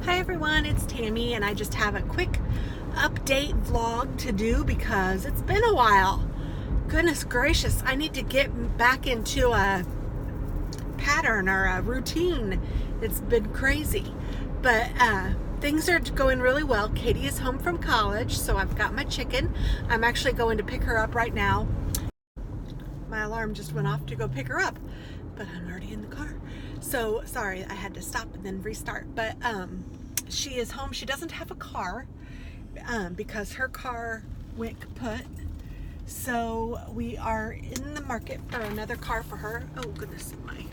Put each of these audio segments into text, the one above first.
Hi everyone, it's Tammy, and I just have a quick update vlog to do because it's been a while. Goodness gracious, I need to get back into a pattern or a routine. It's been crazy, but things are going really well. Katie is home from college, so I've got my chicken. I'm actually going to pick her up right now. My alarm just went off to go pick her up, but I'm already in the car. So sorry, I had to stop and then restart. But she is home. She doesn't have a car because her car went kaput. So we are in the market for another car for her. Oh goodness, my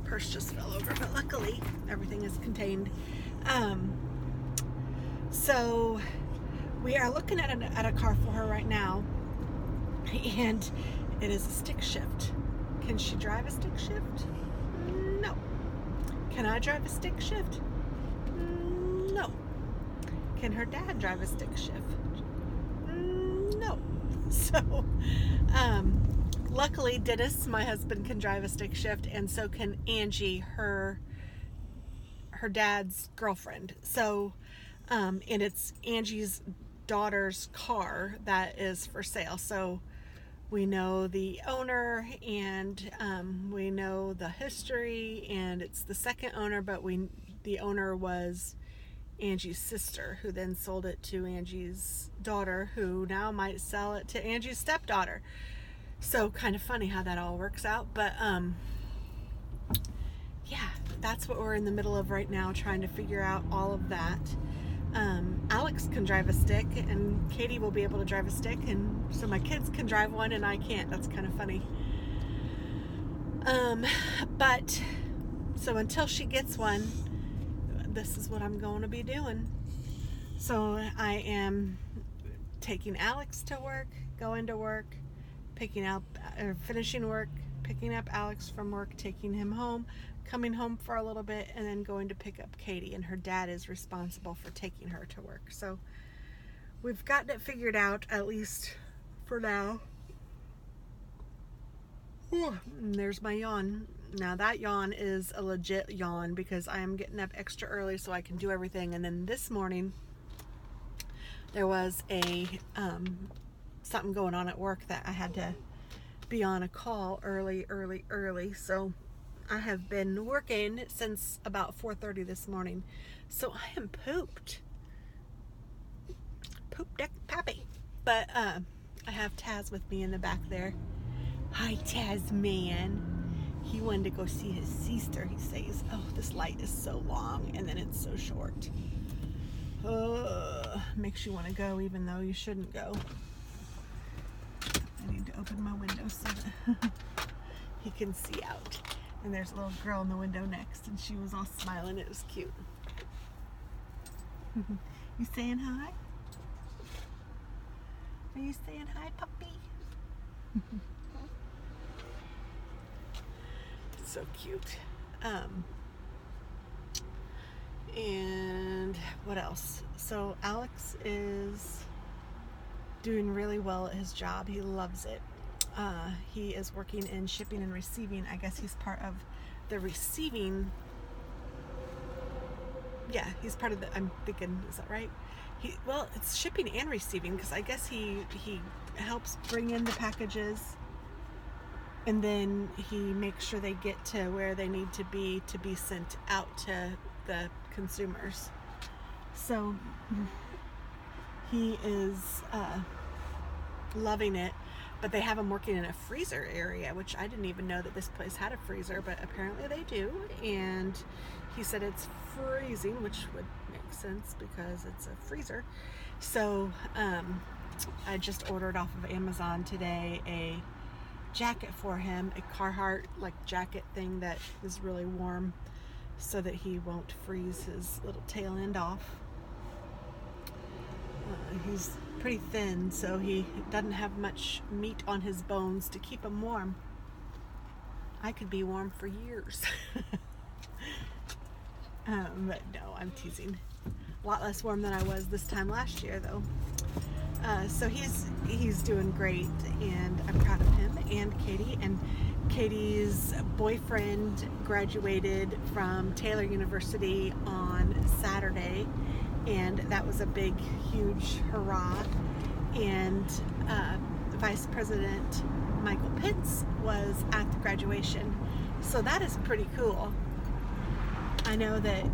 purse just fell over, but luckily everything is contained. So we are looking at a car for her right now, and it is a stick shift. Can she drive a stick shift? No. Can I drive a stick shift? No. Can her dad drive a stick shift? No. So, luckily Dennis, my husband, can drive a stick shift, and so can Angie, her dad's girlfriend. So, and it's Angie's daughter's car that is for sale. So we know the owner, and we know the history, and it's the second owner, but the owner was Angie's sister, who then sold it to Angie's daughter, who now might sell it to Angie's stepdaughter. So kind of funny how that all works out. But yeah, that's what we're in the middle of right now, trying to figure out all of that. Alex can drive a stick, and Katie will be able to drive a stick, and so my kids can drive one and I can't. That's kind of funny. But so until she gets one, this is what I'm going to be doing. So I am taking Alex to work, going to work, finishing work, picking up Alex from work, taking him home, coming home for a little bit, and then going to pick up Katie, and her dad is responsible for taking her to work. So we've gotten it figured out, at least for now. And there's my yawn. Now that yawn is a legit yawn because I am getting up extra early so I can do everything. And then this morning there was something going on at work that I had to be on a call early. So I have been working since about 4:30 this morning. So I am pooped deck pappy. But I have Taz with me in the back there. Hi, Taz man. He wanted to go see his sister. He says, oh, this light is so long and then it's so short. Makes you want to go even though you shouldn't go. I need to open my window so that he can see out. And there's a little girl in the window next, and she was all smiling. It was cute. You saying hi? Are you saying hi, puppy? It's so cute. And what else? So Alex is doing really well at his job. He loves it. He is working in shipping and receiving. I guess he's part of the receiving. Yeah, he's part of the, I'm thinking, is that right? Well, it's shipping and receiving, because I guess he helps bring in the packages, and then he makes sure they get to where they need to be sent out to the consumers. So he is loving it. But they have him working in a freezer area, which I didn't even know that this place had a freezer, but apparently they do. And he said it's freezing, which would make sense because it's a freezer. So I just ordered off of Amazon today a jacket for him, a Carhartt jacket thing that is really warm so that he won't freeze his little tail end off. He's pretty thin, so he doesn't have much meat on his bones to keep him warm. I could be warm for years. But no, I'm teasing. A lot less warm than I was this time last year, though. So he's doing great, and I'm proud of him and Katie. And Katie's boyfriend graduated from Taylor University on Saturday, and that was a big, huge hurrah. And Vice President Michael Pence was at the graduation, so that is pretty cool. I know that,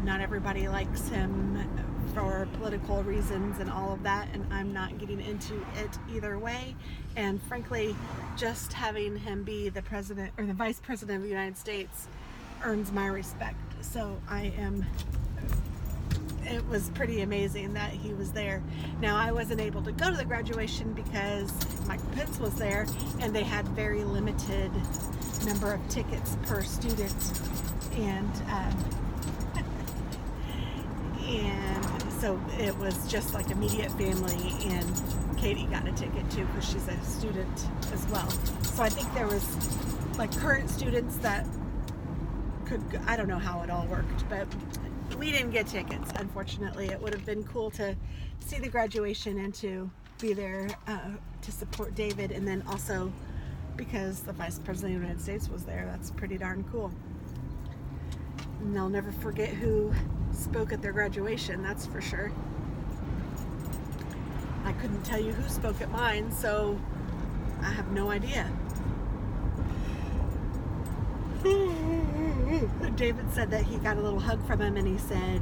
not everybody likes him for political reasons and all of that, and I'm not getting into it either way. And frankly, just having him be the president or the vice president of the United States earns my respect. So it was pretty amazing that he was there. Now, I wasn't able to go to the graduation because Michael Pence was there, and they had very limited number of tickets per student, and so it was just like immediate family, and Katie got a ticket too because she's a student as well. So I think there was like current students that could, I don't know how it all worked, but we didn't get tickets, unfortunately. It would have been cool to see the graduation and to be there to support David, and then also because the Vice President of the United States was there. That's pretty darn cool. And they'll never forget who spoke at their graduation, that's for sure. I couldn't tell you who spoke at mine, so I have no idea. David said that he got a little hug from him, and he said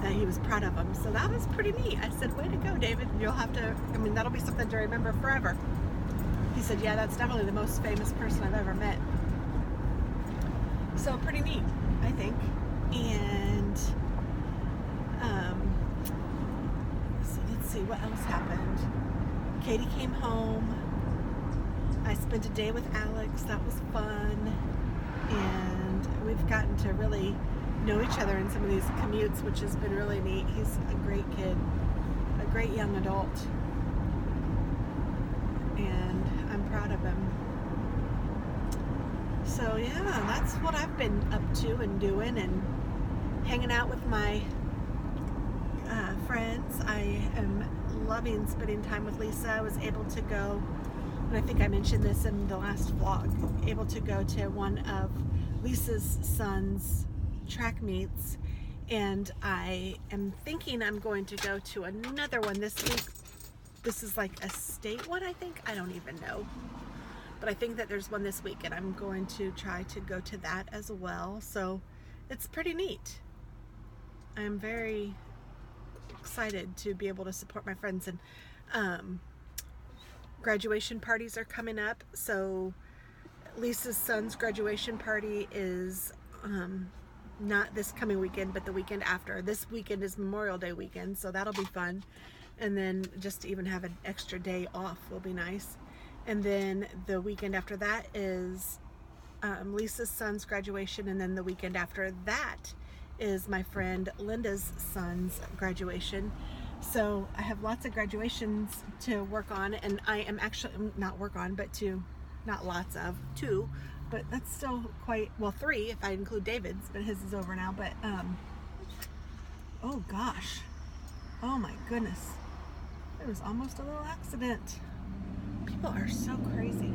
that he was proud of him. So that was pretty neat. I said, way to go, David. You'll have to, that'll be something to remember forever. He said, yeah, that's definitely the most famous person I've ever met. So pretty neat, I think. And so let's see, what else happened? Katie came home. I spent a day with Alex. That was fun. And we've gotten to really know each other in some of these commutes, which has been really neat. He's a great kid, a great young adult, and I'm proud of him. So yeah, that's what I've been up to and doing, and hanging out with my friends. I am loving spending time with Lisa. I was able to go, and I think I mentioned this in the last vlog, able to go to one of Lisa's son's track meets, and I am thinking I'm going to go to another one this week. This is like a state one, I think. I don't even know. But I think that there's one this week, and I'm going to try to go to that as well. So it's pretty neat. I'm very excited to be able to support my friends, and graduation parties are coming up. So Lisa's son's graduation party is not this coming weekend, but the weekend after. This weekend is Memorial Day weekend, so that'll be fun. And then just to even have an extra day off will be nice. And then the weekend after that is Lisa's son's graduation, and then the weekend after that is my friend Linda's son's graduation. So I have lots of graduations to work on, and I am actually not work on, but not lots of, 2, but that's still quite, well, 3 if I include David's, but his is over now. But oh gosh, oh my goodness, there was almost a little accident. People are so crazy.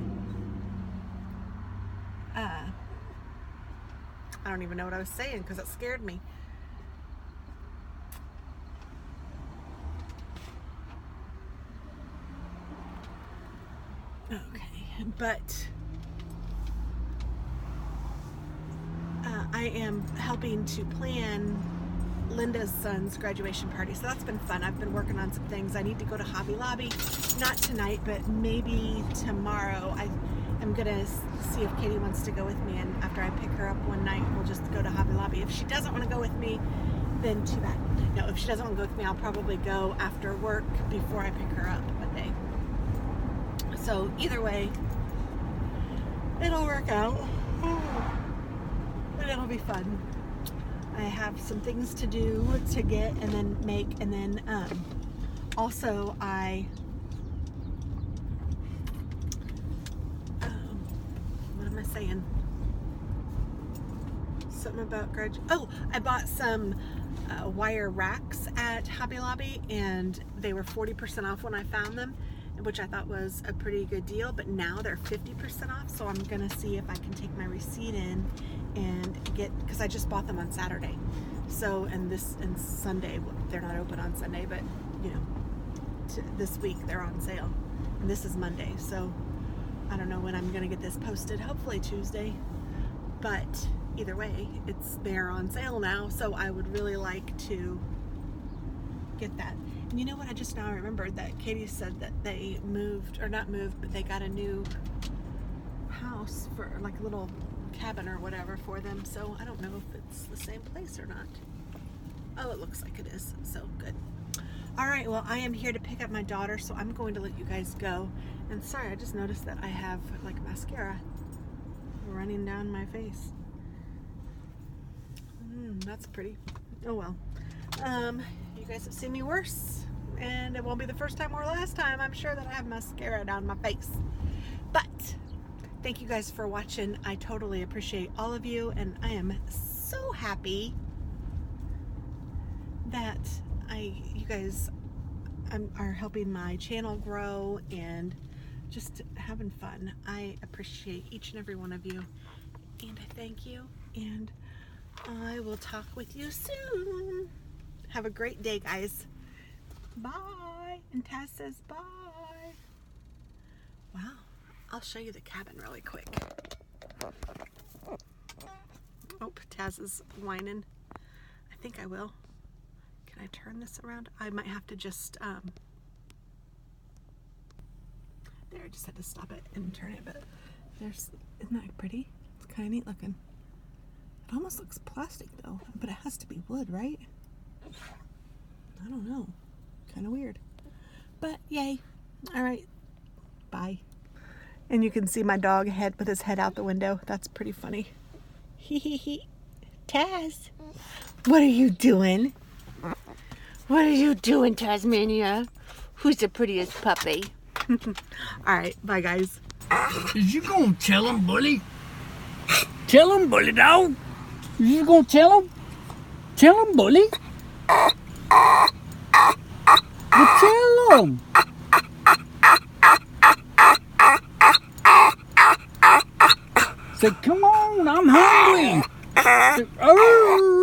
I don't even know what I was saying because it scared me. Okay, but I am helping to plan Linda's son's graduation party, so that's been fun. I've been working on some things. I need to go to Hobby Lobby, not tonight, but maybe tomorrow. I'm gonna see if Katie wants to go with me, and after I pick her up one night, we'll just go to Hobby Lobby. If she doesn't want to go with me, then too bad. No, if she doesn't want to go with me, I'll probably go after work before I pick her up one day. So either way, it'll work out, and it'll be fun. I have some things to do to get and then make, and then also what am I saying? Something about I bought some wire racks at Hobby Lobby, and they were 40% off when I found them, which I thought was a pretty good deal, but now they're 50% off, so I'm gonna see if I can take my receipt in and get, because I just bought them on Saturday. So, and Sunday, they're not open on Sunday, but you know, this week they're on sale. And this is Monday, so I don't know when I'm gonna get this posted, hopefully Tuesday. But either way, they're on sale now, so I would really like to get that. And you know what, I just now remembered that Katie said that they moved, or not moved, but they got a new house for like a little cabin or whatever for them, so I don't know if it's the same place or not. Oh, it looks like it is, so good. All right, well, I am here to pick up my daughter, so I'm going to let you guys go. And sorry, I just noticed that I have like mascara running down my face. That's pretty. Oh well. You guys have seen me worse, and it won't be the first time or last time, I'm sure, that I have mascara down my face. But thank you guys for watching. I totally appreciate all of you, and I am so happy that you guys are helping my channel grow and just having fun. I appreciate each and every one of you, and I thank you, and I will talk with you soon. Have a great day, guys. Bye. And Taz says bye. Wow. I'll show you the cabin really quick. Oh, Taz is whining. I think I will. Can I turn this around? I might have to just, there, I just had to stop it and turn it, but isn't that pretty? It's kind of neat looking. It almost looks plastic though, but it has to be wood, right? I don't know. Kind of weird. But yay. All right. Bye. And you can see my dog with his head out the window. That's pretty funny. Hee hee hee. Taz, what are you doing? What are you doing, Tasmania? Who's the prettiest puppy? All right. Bye, guys. Is you gonna tell him, Bully? Tell him, Bully dog. Is you gonna tell him? Tell him, Bully. Well, tell him. Say, come on, I'm hungry. Say, oh.